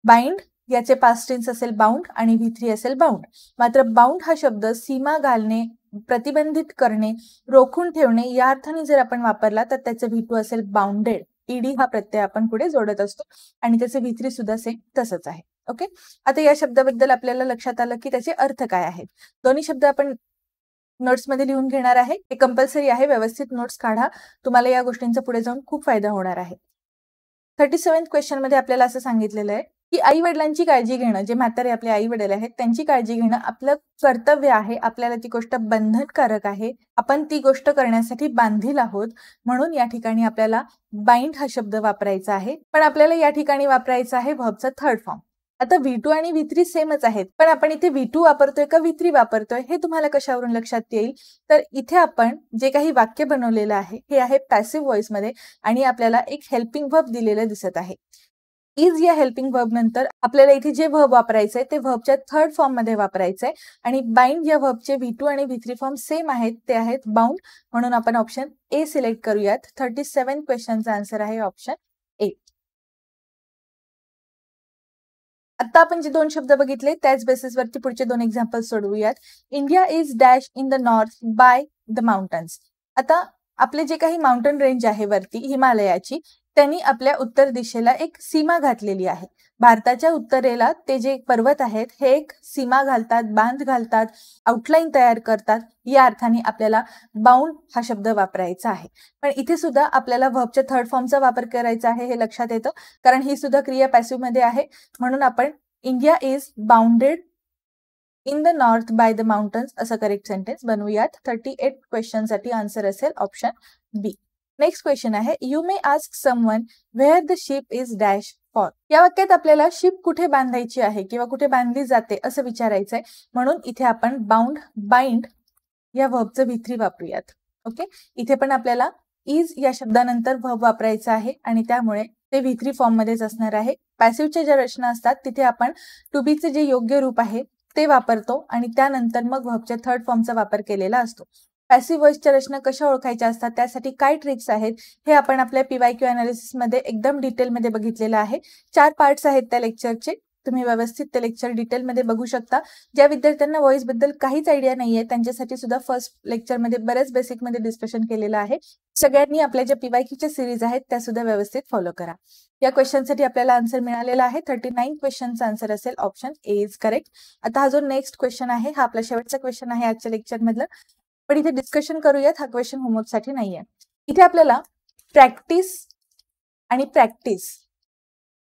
Speaker 1: बाइंड याचे पास्ट टेन्स असेल बाउंड आणि V3 असेल बाउंड. मात्र बाउंड हा शब्द सीमा घालणे, प्रतिबंधित करणे, रोखून ठेवणे या अर्थाने जर आपण वापरला तर त्याचे V2 असेल बाउंडेड. ईडी हा प्रत्यय आपण पुढे जोडत असतो आणि त्याचे V3 सुद्धा सेम तसंच आहे. ओके, आता या शब्दाबद्दल आपल्याला लक्षात आलं की त्याचे अर्थ काय आहेत. दोन्ही शब्द आपण नोट्समध्ये लिहून घेणार आहे. हे कंपल्सरी आहे, व्यवस्थित नोट्स काढा, तुम्हाला या गोष्टींचा पुढे जाऊन खूप फायदा होणार आहे. 37th क्वेश्चन मध्ये आपल्याला असं सांगितलेलं आहे की आई वडिलांची काळजी घेणं, जे म्हातारे आपले आई वडील आहेत त्यांची काळजी घेणं आपलं कर्तव्य आहे. आपल्याला ती गोष्ट बंधनकारक आहे, आपण ती गोष्ट करण्यासाठी बांधील आहोत. म्हणून या ठिकाणी आपल्याला बाइंड हा शब्द वापरायचा आहे. पण आपल्याला या ठिकाणी वापरायचा आहे व्हर्बचा थर्ड फॉर्म. आता V2 आणि V3 सेमच आहेत, पण आपण इथे V2 वापरतोय का V3 वापरतोय हे तुम्हाला कशावरून लक्षात येईल, तर इथे आपण जे काही वाक्य बनवलेलं आहे हे आहे पॅसिव्ह व्हॉइस मध्ये आणि आपल्याला एक हेल्पिंग व्हर्ब दिलेलं दिसत आहे. इज या हेल्पिंग व्हर्ब नंतर आपल्याला इथे जे व्हर्ब वापरायचंय ते व्हर्बच्या थर्ड फॉर्म मध्ये वापरायचंय. आणि बाइंड या व्हर्बचे V2 आणि V3 फॉर्म सेम आहेत, ते आहेत बाउंड. म्हणून आपण ऑप्शन ए सिलेक्ट करूयात. 37 क्वेश्चनचा आन्सर आहे ऑप्शन ए. आता आपण जे दोन शब्द बघितले त्याच बेसिसवरती पुढचे दोन एक्झाम्पल सोडवूयात. India is dash in the north by the mountains. आता आपले जे काही माउंटन रेंज आहे वरती हिमालयाची, त्यांनी आपल्या उत्तर दिशेला एक सीमा घातलेली आहे. भारताच्या उत्तरेला ते जे पर्वत आहेत हे एक सीमा घालतात, बांध घालतात, आउटलाईन तयार करतात. या अर्थाने आपल्याला बाउंड हा शब्द वापरायचा आहे. पण इथे सुद्धा आपल्याला व्हर्बच्या थर्ड फॉर्मचा वापर करायचा आहे हे लक्षात येतं, कारण ही सुद्धा क्रिया पॅसिव्ह मध्ये आहे. म्हणून आपण India is bounded in the north by the mountains असं करेक्ट सेंटेन्स बनवूयात. 38 क्वेश्चन साठी आन्सर असेल ऑप्शन बी. नेक्स्ट क्वेश्चन आहे, you may ask someone where the ship is dash for. या वाक्यात आपल्याला शिप कुठे बांधायची आहे किंवा कुठे बांधली जाते असं विचारायचंय, म्हणून इथे आपण बाइंड या व्हर्बचं V3 वापरूयात. ओके, इथे पण आपल्याला इज या शब्दानंतर व्हर्ब वापरायचा आहे आणि त्यामुळे ते V3 फॉर्म मध्येच असणार आहे. पॅसिव्हच्या ज्या रचना असतात तिथे आपण टू बीचे जे योग्य रूप आहे ते वापरतो आणि त्यानंतर मग व्हर्बच्या थर्ड फॉर्मचा वापर केलेला असतो. पॅसिव्ह व्हॉइसच्या रचना कशा ओळखायच्या असतात, त्यासाठी काय ट्रिक्स आहेत हे आपण आपल्या PYQ अनालिसिस मध्ये एकदम डिटेलमध्ये बघितलेलं आहे. 4 पार्ट्स आहेत त्या लेक्चरचे. तुम्ही व्यवस्थित ते लेक्चर डिटेलमध्ये बघू शकता. ज्या विद्यार्थ्यांना व्हॉइस बद्दल काहीच आयडिया नाहीये त्यांच्यासाठी सुद्धा फर्स्ट लेक्चरमध्ये बरेच बेसिकमध्ये डिस्कशन केलेलं आहे. सगळ्यांनी आपल्या ज्या PYQच्या सिरीज आहेत त्या सुद्धा व्यवस्थित फॉलो करा. या क्वेश्चनसाठी आपल्याला आन्सर मिळालेला आहे. 39 क्वेश्चनचा आन्सर असेल ऑप्शन ए इज करेक्ट. आता हा जो नेक्स्ट क्वेश्चन आहे हा आपला शेवटचा क्वेश्चन आहे आजच्या लेक्चर मधलं, पण इथे डिस्कशन करूयात. हा क्वेश्चन होमवर्कसाठी नाहीये. इथे आपल्याला प्रॅक्टिस आणि प्रॅक्टिस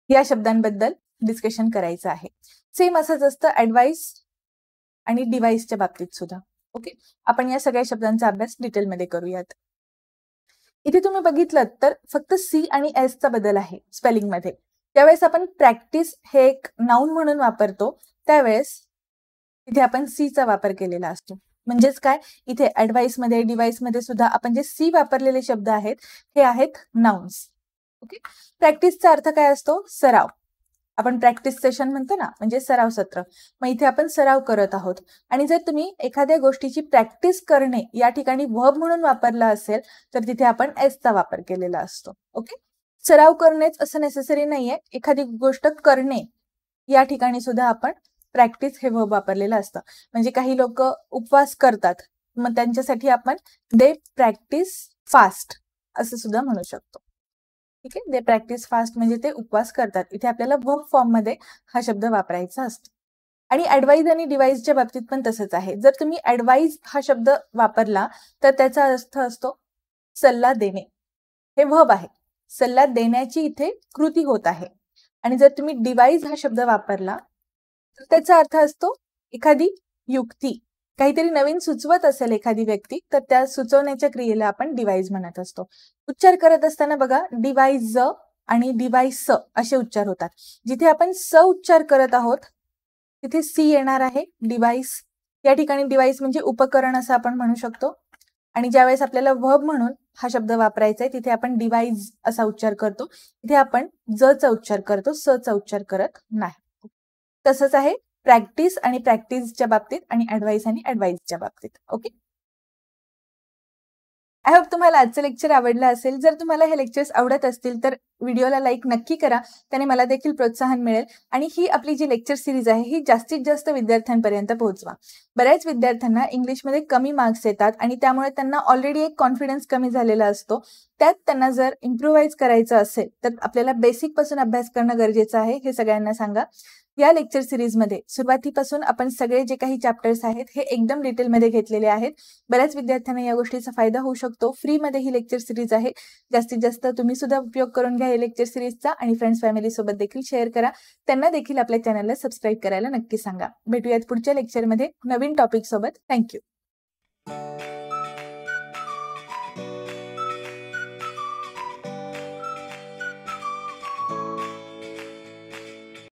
Speaker 1: या शब्दांबद्दल डिस्कशन करायचं आहे. सेम असंच असतं ऍडवाइस आणि डिव्हाइसच्या बाबतीत सुद्धा. ओके, आपण या सगळ्या शब्दांचा अभ्यास डिटेलमध्ये करूयात. इथे तुम्ही बघितलं तर फक्त सी आणि एस चा बदल आहे स्पेलिंग मध्ये. त्यावेळेस आपण प्रॅक्टिस हे एक नाउन म्हणून वापरतो, त्यावेळेस इथे आपण सी चा वापर केलेला असतो. म्हणजेच काय, इथे ऍडवाइस मध्ये डिव्हाइस मध्ये सुद्धा आपण जे सी वापरलेले शब्द आहेत हे आहेत नाउन्स. ओके, प्रॅक्टिसचा अर्थ काय असतो, सराव. आपण प्रॅक्टिस सेशन म्हणतो ना, म्हणजे सराव सत्र. मग इथे आपण सराव करत आहोत. आणि जर तुम्ही एखाद्या गोष्टीची प्रॅक्टिस करणे या ठिकाणी व्हर्ब म्हणून वापरला असेल तर तिथे आपण एस चा वापर केलेला असतो. ओके, सराव करणेच असं नेसेसरी नाहीये, एखादी गोष्ट करणे या ठिकाणी सुद्धा आपण प्रॅक्टिस हे व्हर्ब वापरलेलं असतं. म्हणजे काही लोक उपवास करतात, मग त्यांच्यासाठी आपण दे प्रॅक्टिस फास्ट असं सुद्धा म्हणू शकतो. ठीक आहे, दे प्रॅक्टिस फास्ट म्हणजे ते उपवास करतात. इथे आपल्याला वर्ब फॉर्म मध्ये हा शब्द वापरायचा असतो. आणि ऍडवाइज आणि डिव्हाइसच्या बाबतीत पण तसंच आहे. जर तुम्ही ऍडवाइज हा शब्द वापरला तर त्याचा अर्थ असतो सल्ला देणे. हे वर्ब आहे, सल्ला देण्याची इथे कृती होत आहे. आणि जर तुम्ही डिव्हाइस हा शब्द वापरला तर त्याचा अर्थ असतो एखादी युक्ती. काहीतरी नवीन सुचवत असेल एखादी व्यक्ती तर त्या सुचवण्याच्या क्रियेला आपण डिव्हाइस म्हणत असतो. उच्चार करत असताना बघा डिव्हाइस आणि डिव्हाइस असे उच्चार होतात. जिथे आपण स उच्चार करत आहोत तिथे सी येणार आहे. डिव्हाइस या ठिकाणी डिव्हाइस म्हणजे उपकरण असं आपण म्हणू शकतो. आणि ज्यावेळेस आपल्याला वर्ब म्हणून हा शब्द वापरायचा आहे तिथे आपण डिव्हाइस असा उच्चार करतो. तिथे आपण ज चा उच्चार करतो, स चा उच्चार करत नाही. तसंच आहे प्रॅक्टिस आणि प्रॅक्टिसच्या बाबतीत आणि ऍडवाइस आणि ऍडवाइसच्या बाबतीत. ओके, आय होप तुम्हाला आजचं लेक्चर आवडलं असेल. जर तुम्हाला हे लेक्चर्स आवडत असतील तर व्हिडिओला लाईक नक्की करा, त्याने मला देखील प्रोत्साहन मिळेल. आणि ही आपली जी लेक्चर सिरीज आहे ही जास्तीत जास्त विद्यार्थ्यांपर्यंत पोहोचवा. बऱ्याच विद्यार्थ्यांना इंग्लिशमध्ये कमी मार्क्स येतात आणि त्यामुळे त्यांना ऑलरेडी एक कॉन्फिडन्स कमी झालेला असतो. त्यात त्यांना जर इम्प्रूव्हाइज करायचं असेल तर आपल्याला बेसिक पासून अभ्यास करणं गरजेचं आहे, हे सगळ्यांना सांगा. या लेक्चर सिरीजमध्ये सुरुवातीपासून आपण सगळे जे काही चॅप्टर्स आहेत हे एकदम डिटेलमध्ये घेतलेले आहेत. बऱ्याच विद्यार्थ्यांना या गोष्टीचा फायदा होऊ शकतो. फ्रीमध्ये ही लेक्चर सिरीज आहे. जास्तीत जास्त तुम्ही सुद्धा उपयोग करून घ्या या लेक्चर सिरीजचा आणि फ्रेंड्स फॅमिली सोबत देखील शेअर करा. त्यांना देखील आपल्या चॅनलला सबस्क्राईब करायला नक्की सांगा. भेटूयात पुढच्या लेक्चरमध्ये नवीन टॉपिक सोबत. थँक्यू.